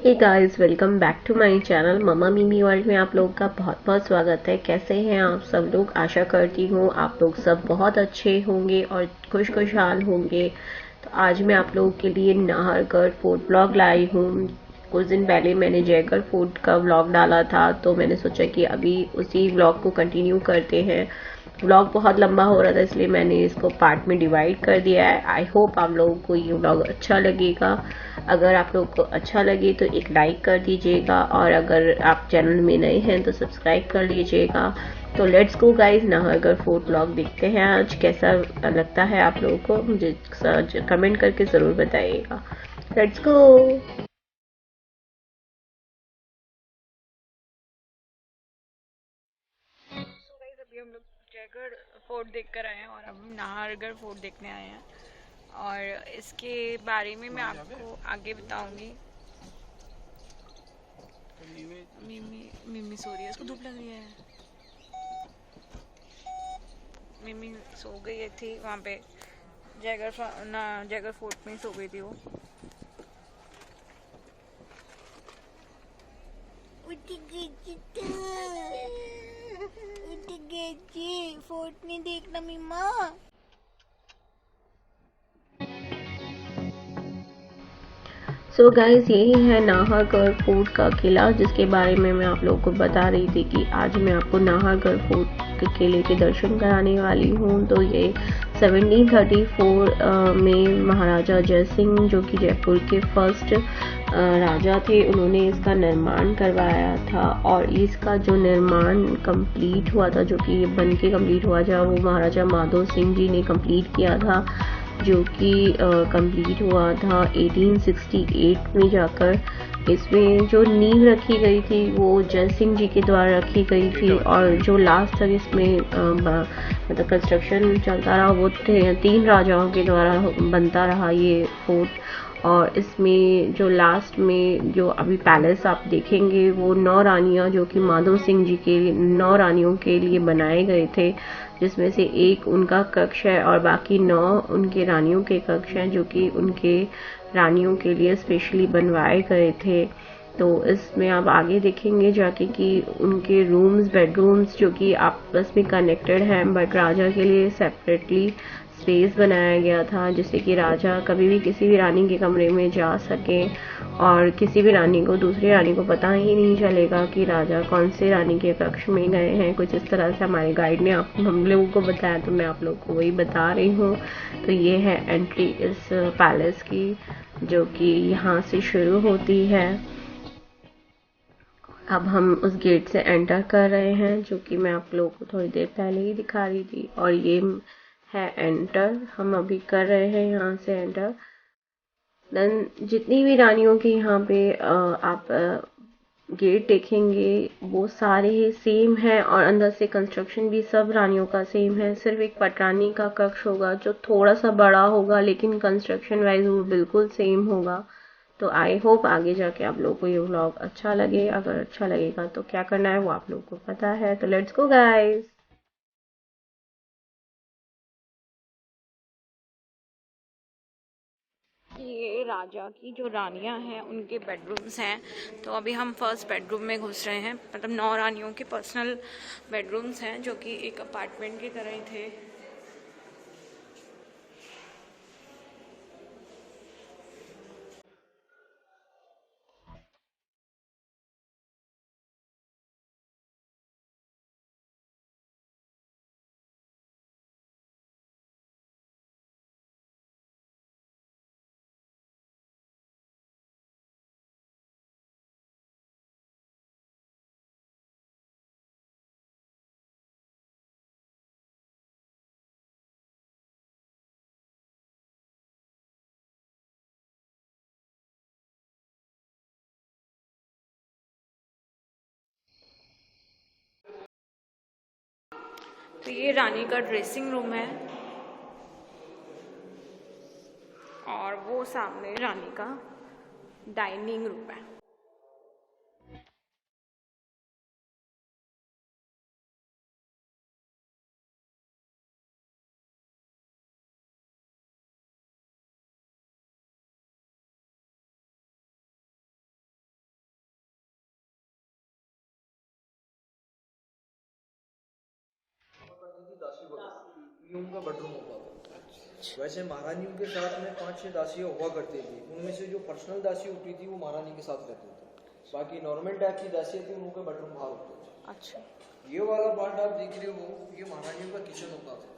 Hey guys, welcome back to my channel mamma Mimi world में आप लोगों का बहुत बहुत स्वागत है। कैसे हैं आप सब लोग? आशा करती हूँ आप लोग सब बहुत अच्छे होंगे और खुशहाल होंगे। तो आज मैं आप लोगों के लिए नाहरगढ़ फूड ब्लॉग लाई हूँ। कुछ दिन पहले मैंने जयगढ़ फूड का व्लॉग डाला था, तो मैंने सोचा कि अभी उसी व्लॉग को कंटिन्यू करते हैं। व्लॉग बहुत लंबा हो रहा था, इसलिए मैंने इसको पार्ट में डिवाइड कर दिया है। आई होप आप लोगों को ये व्लॉग अच्छा लगेगा। अगर आप लोगों को अच्छा लगे तो एक लाइक कर दीजिएगा, और अगर आप चैनल में नए हैं तो सब्सक्राइब कर लीजिएगा। तो let's go guys, Nahargarh food blog देखते हैं आज कैसा लगता है आप लोगों को। मुझे कमेंट करके ज़रूर बताइएगा। Let's go. अभी हम लोग जयगढ़ फोर्ट देख कर आए हैं और अब हम नाहरगढ़ फोर्ट देखने आए हैं। और इसके बारे में मैं आपको आगे बताऊंगी। मिमी मिमी सो रही है, उसको धूप लग रही है। मिमी सो गई थी वहाँ पे जयगढ़ फोर्ट में ही सो गई थी वो। उठ गई उठ गई फोर्ट नहीं देखना मिम्मा। सो गाइस, यही है नाहरगढ़ फोर्ट का किला, जिसके बारे में मैं आप लोगों को बता रही थी कि आज मैं आपको नाहरगढ़ फोर्ट के किले के दर्शन कराने वाली हूँ। तो ये 1734 में महाराजा जय सिंह, जो कि जयपुर के फर्स्ट राजा थे, उन्होंने इसका निर्माण करवाया था। और इसका जो निर्माण कंप्लीट हुआ था, जो कि ये बन के कंप्लीट हुआ था, वो महाराजा माधो सिंह जी ने कंप्लीट किया था, जो कि कंप्लीट हुआ था 1868 में जाकर। इसमें जो नींव रखी गई थी वो जय सिंह जी के द्वारा रखी गई थी, और जो लास्ट तक इसमें मतलब कंस्ट्रक्शन चलता रहा वो 3 राजाओं के द्वारा बनता रहा ये फोर्ट। और इसमें जो लास्ट में जो अभी पैलेस आप देखेंगे, वो 9 रानियां, जो कि माधो सिंह जी के 9 रानियों के लिए बनाए गए थे, जिसमें से एक उनका कक्ष है और बाकी 9 उनके रानियों के कक्ष हैं, जो कि उनके रानियों के लिए स्पेशली बनवाए गए थे। तो इसमें आप आगे देखेंगे जाके कि उनके बेडरूम्स जो कि आपस में कनेक्टेड हैं, बट राजा के लिए सेपरेटली स्पेस बनाया गया था, जिससे कि राजा कभी भी किसी भी रानी के कमरे में जा सके, और किसी भी रानी को दूसरी रानी को पता ही नहीं चलेगा कि राजा कौन से रानी के कक्ष में गए हैं। कुछ इस तरह से हमारे गाइड ने हम लोगों को बताया, तो मैं आप लोगों को वही बता रही हूँ। तो ये है एंट्री इस पैलेस की, जो कि यहाँ से शुरू होती है। अब हम उस गेट से एंटर कर रहे हैं, जो कि मैं आप लोगों को थोड़ी देर पहले ही दिखा रही थी। और ये है एंटर, हम अभी कर रहे हैं यहाँ से एंटर। देन जितनी भी रानियों के यहाँ पे आप गेट देखेंगे, वो सारे ही सेम है, और अंदर से कंस्ट्रक्शन भी सब रानियों का सेम है। सिर्फ एक पटरानी का कक्ष होगा जो थोड़ा सा बड़ा होगा, लेकिन कंस्ट्रक्शन वाइज वो बिल्कुल सेम होगा। तो आई होप आगे जाके आप लोगों को ये व्लॉग अच्छा लगे। अगर अच्छा लगेगा तो क्या करना है वो आप लोगों को पता है। तो लेट्स गो गाइस। ये राजा की जो रानियां हैं उनके बेडरूम्स हैं। तो अभी हम फर्स्ट बेडरूम में घुस रहे हैं। मतलब 9 रानियों के पर्सनल बेडरूम्स हैं, जो कि एक अपार्टमेंट की तरह ही थे। तो ये रानी का ड्रेसिंग रूम है, और वो सामने रानी का डाइनिंग रूम है। दासी वगैरह, ये उनका बेडरूम होता था। वैसे महारानियों के साथ में 5-6 दासियाँ हुआ करती थी, उनमें से जो पर्सनल दासी होती थी वो महारानी के साथ रहती थी, बाकी नॉर्मल टाइप की दासियाँ थी उनका बेडरूम बाहर होता था। अच्छा। ये वाला पार्ट आप देख रहे हो, ये महारानियों का किचन होता था।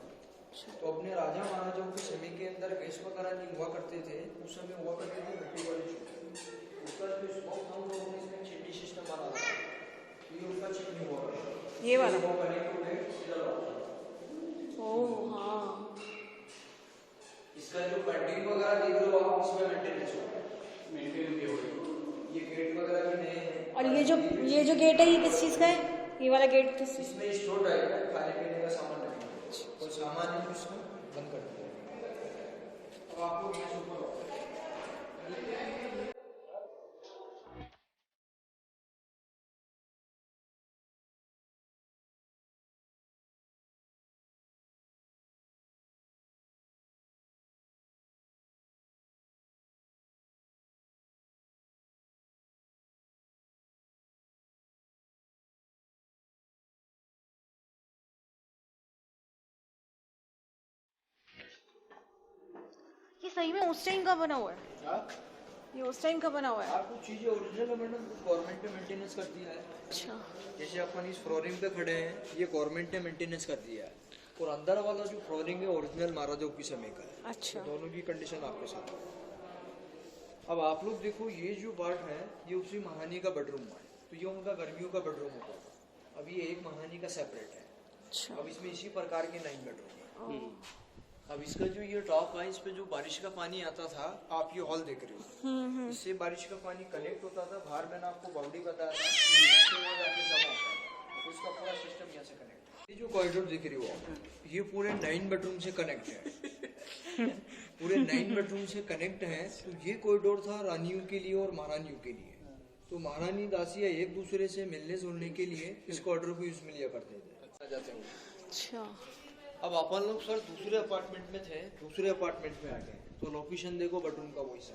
तो अपने राजा महाराजाओं के समय के अंदर गैस वगैरह नहीं हुआ करते थे, उस समय हुआ करते थे मिट्टी वाले चूल्हे, उसका जो स्मोक था वो इसमें चिमनी सिस्टम बना था, ये उनका चिमनी हुआ करता था। ये वाला वो कनेक्ट हो गए सीधा रहा। ओह हाँ। इसका जो पेंटिंग वगैरह देख रहे हो आप, इसमें मेंटेनेंस हो, ये गेट वगैरह भी नए हैं। और ये जो गेट है ये किस चीज़ का है? ये वाला गेट किस? इसमें स्टोर टाइप है, खाने पीने का सामान रखेंगे, कोई सामान है इसमें बंद कर दिया। अब आपको ये ऊपर ये सही में उस टाइम का बना हुआ है? ये उस टाइम का बना हुआ है? आपको चीजें ओरिजिनल है मैडम, गवर्नमेंट ने मेंटेनेंस कर दिया है। अच्छा। जैसे अपन इस फ्लोरिंग पे खड़े हैं, ये गवर्नमेंट ने मेंटेनेंस कर दिया है, और अंदर वाला जो फ्लोरिंग है ओरिजिनल महाराजाओं की समय का है। अच्छा। तो दोनों की कंडीशन आपके साथ है। अब आप लोग देखो, ये जो पार्ट है ये उसी महारानी का बेडरूम है, तो ये उनका गर्मियों का बेडरूम होता था। अब ये एक महारानी का सेपरेट है। अच्छा। अब इसमें इसी प्रकार के 9 बेडरूम है। अब इसका जो ये टॉप है, इस पे जो बारिश का पानी आता था, आप ये हॉल देख रहे हो, इससे बारिश का पानी कनेक्ट होता था। बाहर मैंने आपको बाउंड्री बताया था, इसके बाद आके जमा होता था, तो इसका पूरा सिस्टम यहाँ से कनेक्ट। ये जो कॉरिडोर देख रहे हो आप, ये पूरे 9 बेडरूम से कनेक्ट है। पूरे 9 बेडरूम से कनेक्ट है। तो ये कॉरिडोर था रानियों के लिए और महारानियों के लिए। तो महारानी दासियाँ एक दूसरे से मिलने जुलने के लिए इस कॉरिडोर को यूज में लिया करते थे। अच्छा। अब अपन लोग सर दूसरे अपार्टमेंट में थे, दूसरे अपार्टमेंट में आ गए, तो लोकेशन देखो बेडरूम का वही सा।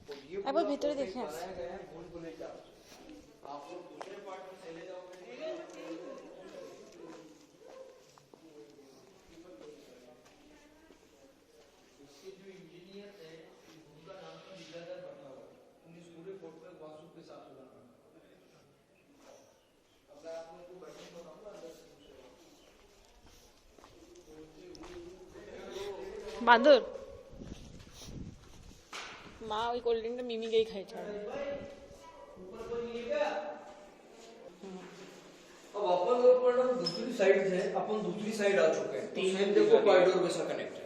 तो ये अब भीतर देखें आप लोग दूसरे अपार्टमेंट चले जाओगे। इसके जो इंजीनियर थे उनका नाम था लीलाधर भट्टावा, उन्हें पूरे फोर्ट पे वास्तु के साथ बनाना। अब मैं आप लोगों को बेडरूम बनाऊंगा अंदर से। बहादुर माँ वही कोल्ड ड्रिंक तो मिमी गई खाई छाड़। अब अपन लोग मैडम दूसरी साइड से अपन दूसरी साइड आ चुके हैं, तो सेम देखो कॉरिडोर वैसा कनेक्ट है।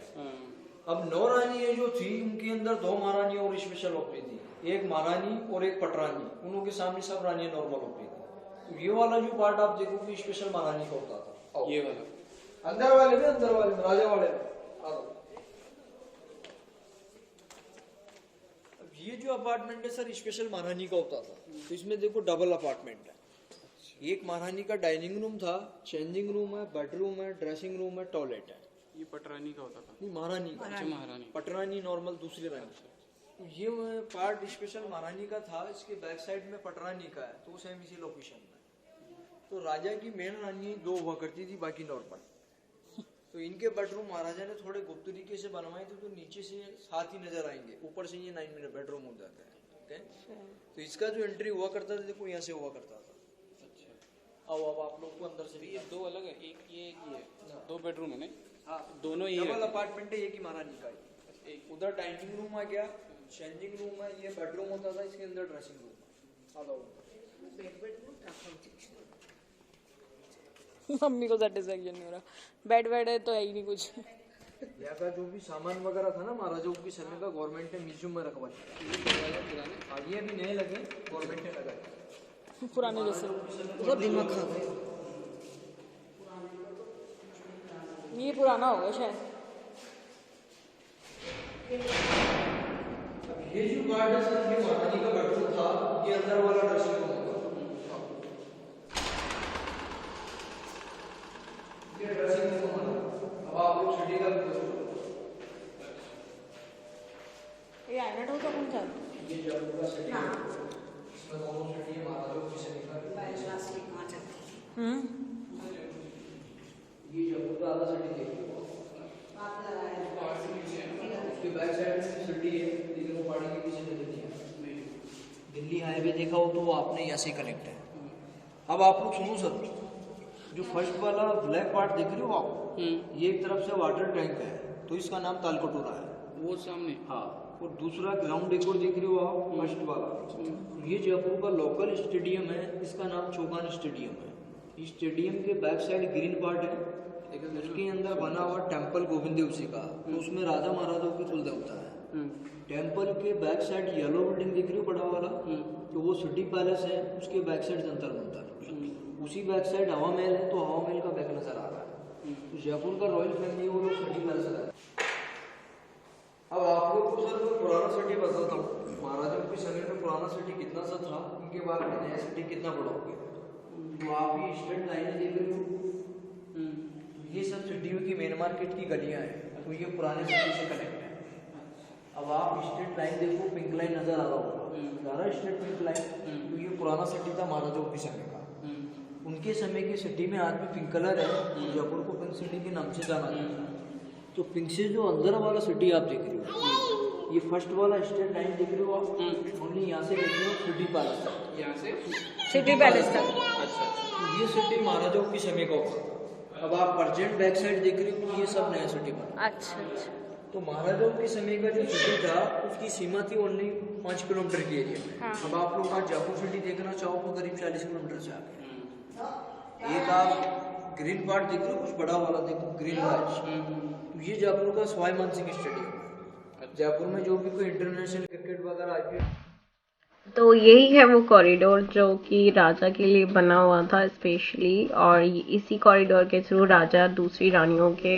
अब 9 रानी जो थी उनके अंदर 2 महारानी और स्पेशल होती थी, एक महारानी और एक पटरानी, उनों के सामने सब रानियां नॉर्मल होती थी। तो ये वाला जो पार्ट आप देखोगे स्पेशल महारानी का होता था। ये वाला अंदर वाले में राजा वाले में। ये जो अपार्टमेंट है सर स्पेशल महारानी का होता था। तो इसमें देखो डबल अपार्टमेंट है, एक महारानी का डाइनिंग रूम था, चेंजिंग रूम है, बेडरूम है, ड्रेसिंग रूम है, टॉयलेट है। ये पटरानी का होता था? नहीं, महारानी का। महारानी पटरानी नॉर्मल दूसरी रानी। ये पार्ट स्पेशल महारानी का था, इसके बैक साइड में पटरानी का है, तो सेम इसी लोकेशन में। तो राजा की मेन रानी 2 हुआ करती थी, बाकी नॉर्मल। तो इनके बेडरूम महाराजा ने थोड़े गुप्त तरीके से बनवाए थे, तो नीचे से साथ ही नजर आएंगे, ऊपर से ये 9 मिनट बेडरूम हो जाता है। तो इसका जो एंट्री हुआ करता था देखो यहाँ से हुआ करता था। अच्छा। अब आप लोग को अंदर से ये 2 अलग है, एक ये 2 बेडरूम है ना? हाँ, दोनों ही डबल अपार्टमेंट है, एक ही महारानी का है। एक उधर डाइनिंग रूम आ गया, चेंजिंग रूम है, ये बेडरूम होता था, इसके अंदर ड्रेसिंग रूम। मम्मी को सेटिस्फैक्शन नहीं हो रहा, बेड है तो है ही नहीं कुछ। यहाँ का जो भी सामान वगैरह था ना महाराजाओं की समय का, गवर्नमेंट ने म्यूजियम में रखवा दिया। ये भी नए लगे, गवर्नमेंट ने लगाए पुराने जैसे। तो दिमाग खा गए। ये पुराना होगा शायद। ये जो गार्डन है ये महारानी का बेडरूम था, ये अंदर वाला ड्रेसिंग रूम था। ये ड्रेसिंग रूम है। अब आप लोग छठी का भी ये आईना होता कौन सा? ये जब का सेटिंग है, इसमें दोनों छठी महाराजों की से निकल। ये जब पूरा आधा सिटी देख लो। उसके बैक साइड में सिटी है, लेकिन वो पहाड़ी के पीछे नजर नहीं आता। दिल्ली हाईवे देखा हो तो वो आपने यहाँ से कनेक्ट है। अब आप लोग सुनो सर, जो फर्स्ट वाला ब्लैक पार्ट देख रहे हो आप, ये एक तरफ से वाटर टैंक है, तो इसका नाम तालकटोरा है, वो सामने। हाँ। और दूसरा ग्राउंड डेकोर देख रहे हो आप, फर्स्ट वाला, ये जयपुर का लोकल स्टेडियम है, इसका नाम चौगान स्टेडियम है। इस स्टेडियम के बैक साइड ग्रीन पार्ट है, उसके अंदर बना हुआ टेम्पल गोविंद देव जी का, तो उसमें राजा महाराजाओं की कुल देवता है। टेम्पल के बैक साइड येलो बिल्डिंग दिख रही हो बड़ा वाला, तो वो सिटी पैलेस है, उसके बैक साइड जंतर मंतर। उसी बैक साइड हवा महल है, तो हवा महल का बैक नजर आ रहा है। तो जयपुर का रॉयल फैमिली वो लोग सिटी पैलेस है। अब आप लोग को सर मैं पुराना सिटी बताता हूँ, महाराजाओं के समय में पुराना सिटी कितना सा था, उनके बाद में नया सिटी कितना बड़ा हो गया। तो आप ये स्ट्रेट लाइनें देख रहे हो, ये सब सिटियों की मेन मार्केट की गलियां हैं, तो ये पुराने सिटी से कनेक्ट है। अब आप स्ट्रेट लाइन देखो, पिंक लाइन नजर आ रहा होगा, स्ट्रेट पिंक लाइन, तो ये पुराना सिटी था महाराजाओं के समय का। उनके समय की सिटी में आज भी पिंक कलर है, जयपुर को पिंक सिटी के नाम से जाना जाता है। तो पिंक से जो अंदर वाला सिटी आप देख रहे हो, ये फर्स्ट वाला स्ट्रेट लाइन देख रहे हो आप, ओनली यहाँ से देख रहे हो सिटी पैलेस तक, यहाँ से सिटी पैलेस तक। अच्छा। तो ये सिटी महाराजाओं के समय का होगा। अब आप प्रेजेंट बैक साइड देख रहे हो, तो ये सब नया सिटी बना। अच्छा अच्छा। तो महाराजाओं के समय का जो सिटी था, उसकी सीमा थी ओनली 5 किलोमीटर की एरिया में। अब आप लोग आज जयपुर सिटी देखना चाहो तो करीब 40 किलोमीटर से आगे। एक आप ग्रीन पार्ट देख रहे हो, कुछ बड़ा वाला देखो, ग्रीन राज, तो ये जयपुर का सवाई मान सिंह स्टेडियम है। जयपुर में जो भी कोई इंटरनेशनल क्रिकेट वगैरह IPL, तो यही है वो कॉरिडोर जो कि राजा के लिए बना हुआ था स्पेशली, और इसी कॉरिडोर के थ्रू राजा दूसरी रानियों के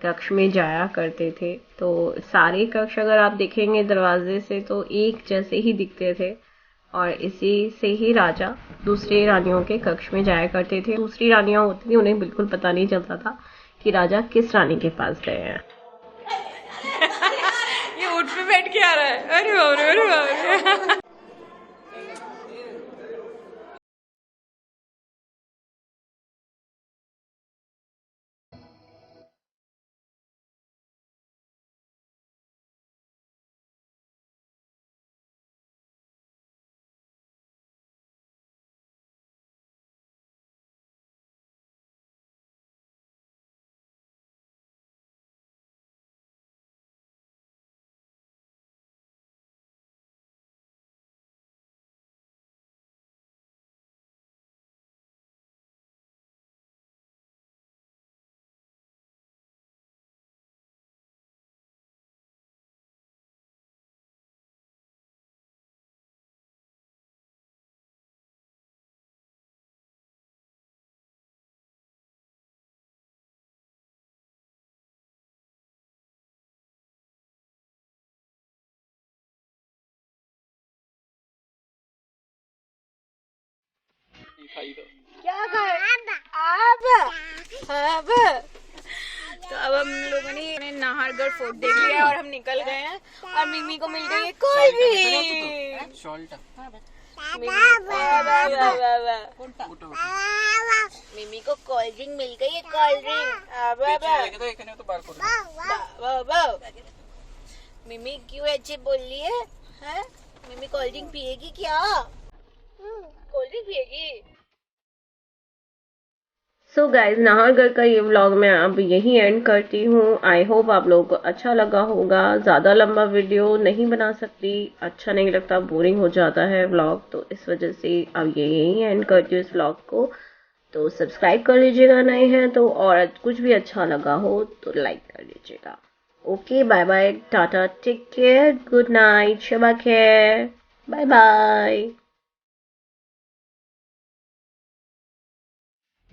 कक्ष में जाया करते थे। तो सारे कक्ष अगर आप देखेंगे दरवाजे से तो एक जैसे ही दिखते थे, और इसी से ही राजा दूसरी रानियों के कक्ष में जाया करते थे। दूसरी रानियां होती थी, उन्हें बिल्कुल पता नहीं चलता था कि राजा किस रानी के पास गए हैं। ये ऊँट पे बैठ के आ रहा है, अरे बाप रे, अरे बाप रे। क्या कर अब तो अब हम लोगों ने नाहरगढ़ फोर्ट देख लिया और हम निकल गए हैं, और मिमी को मिल गई है कोल्ड ड्रिंक। मिमी को कोल्ड ड्रिंक मिल गई है, कोल्ड ड्रिंक। मिमी क्यों ऐसे बोल रही है? मिमी कोल्ड ड्रिंक पिएगी क्या? कोल्ड ड्रिंक पिएगी? सो गाइज, नाहरगढ़ का ये व्लॉग मैं अब यही एंड करती हूँ। आई होप आप लोगों को अच्छा लगा होगा। ज़्यादा लंबा वीडियो नहीं बना सकती, अच्छा नहीं लगता, बोरिंग हो जाता है व्लॉग, तो इस वजह से अब यही एंड करती हूँ इस व्लॉग को। तो सब्सक्राइब कर लीजिएगा नए हैं तो, और कुछ भी अच्छा लगा हो तो लाइक कर लीजिएगा। Okay, bye bye, tata, take care, good night, शबा खैर, बाय बाय।